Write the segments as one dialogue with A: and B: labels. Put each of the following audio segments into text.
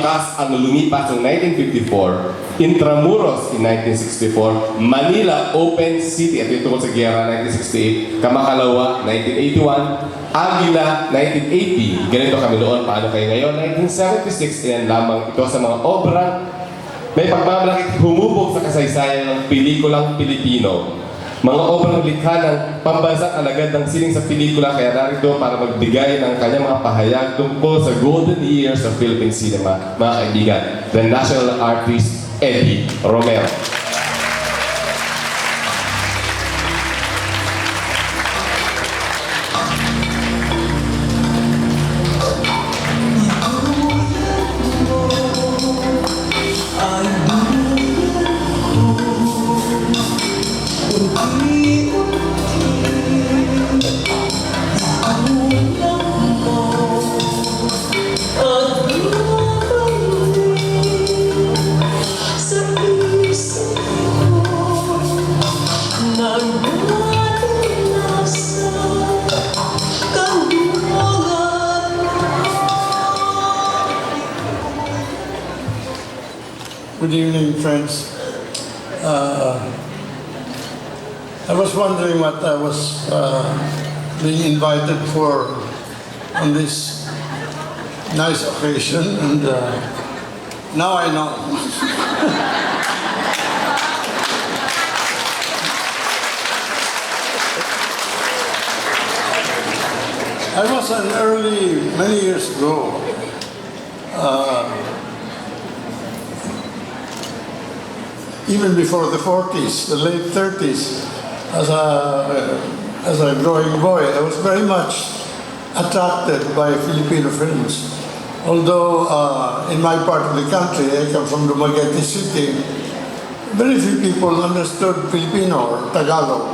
A: Malakas ang lumipas noong 1954, Intramuros in 1964, Manila Open City at ito sa Giyera 1968, Kamakalawa 1981, Aguila 1980. Ganito kami noon, paano kayo ngayon? 1976, yan lamang ito sa mga obrang may pagmamalaki humubog sa kasaysayan ng pelikulang Pilipino. Mga obrang likha ng pambansang alagad ng sining sa pelikula, kaya narito para magbigay ng kanyang mga pahayag tungkol sa golden years of Philippine cinema, mga kaibigan, the national artist Eddie Romero.
B: Good evening, friends. I was wondering what I was being invited for on this nice occasion, and now I know. I was many years ago, even before the 40s, the late 30s, as a growing boy, I was very much attracted by Filipino films. Although in my part of the country, I come from Dumaguete City, very few people understood Filipino or Tagalog.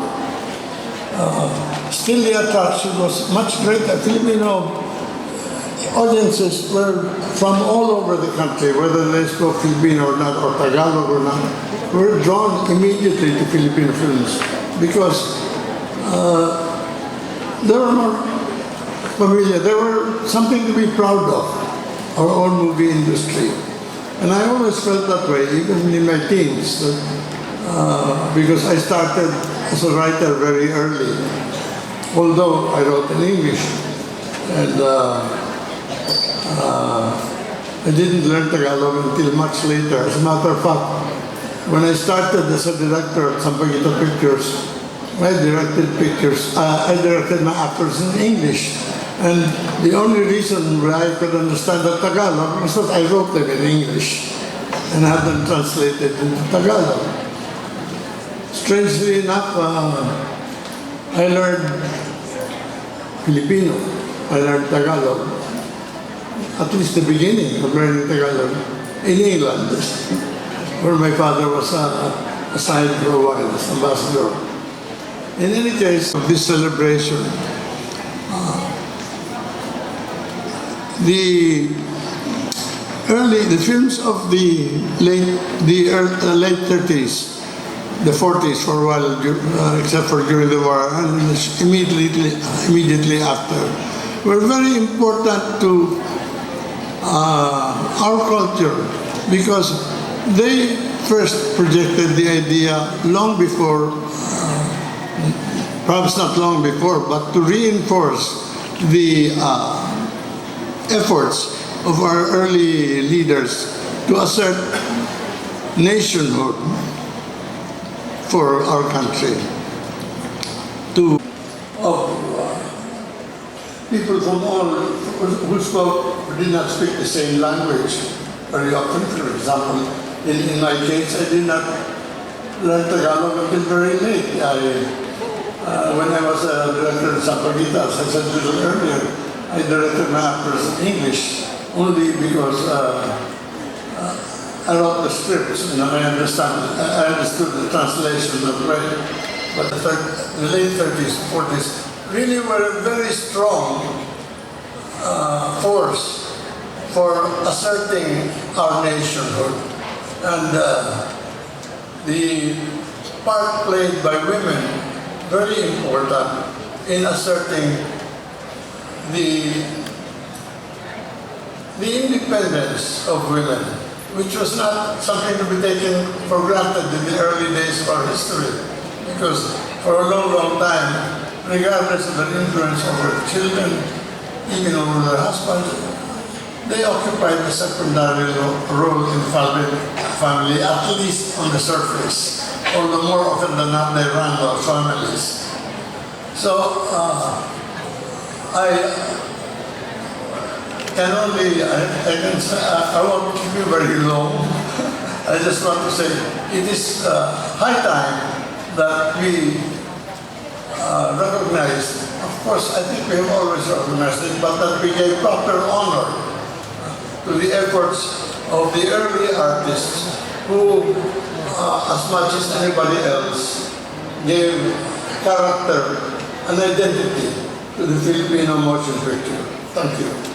B: Still the attraction was much greater. Filipino audiences were from all over the country, whether they spoke Filipino or not, or Tagalog or not, were drawn immediately to Filipino films because they were more familiar. They were something to be proud of, our own movie industry. And I always felt that way, even in my teens, because I started as a writer very early, although I wrote in English. And I didn't learn Tagalog until much later. As a matter of fact, when I started as a director at Sampaguita Pictures, I directed my actors in English. And the only reason why I could understand the Tagalog was that I wrote them in English and had them translated into Tagalog. Strangely enough, I learned Filipino. I learned Tagalog. At least the beginning of learning Tagalog in England, where my father was assigned for a while as ambassador. In any case, of this celebration, the films of the late 30s, the 40s for a while, except for during the war, and immediately after, were very important to our culture because they first projected the idea long before, perhaps not long before, but to reinforce the efforts of our early leaders to assert nationhood for our country. People from all who did not speak the same language very often. For example, in my case, I did not learn Tagalog until very late. When I was a director in Sampaguita, as I said a little earlier, I directed my actors in English only because I wrote the scripts. I understood the translation of right. But the late 30s, 40s really were a very strong force for asserting our nationhood. And the part played by women, very important in asserting the the independence of women, which was not something to be taken for granted in the early days of our history. Because for a long, long time, regardless of the influence of their children, even over their husbands, they occupied a secondary role in family, at least on the surface, although more often than not they ran those families. So I can only, I won't keep you very long. I just want to say it is high time that we recognize, of course I think we have always recognized it, but that we gave proper honor to the efforts of the early artists who, as much as anybody else, gave character and identity to the Filipino motion picture. Thank you.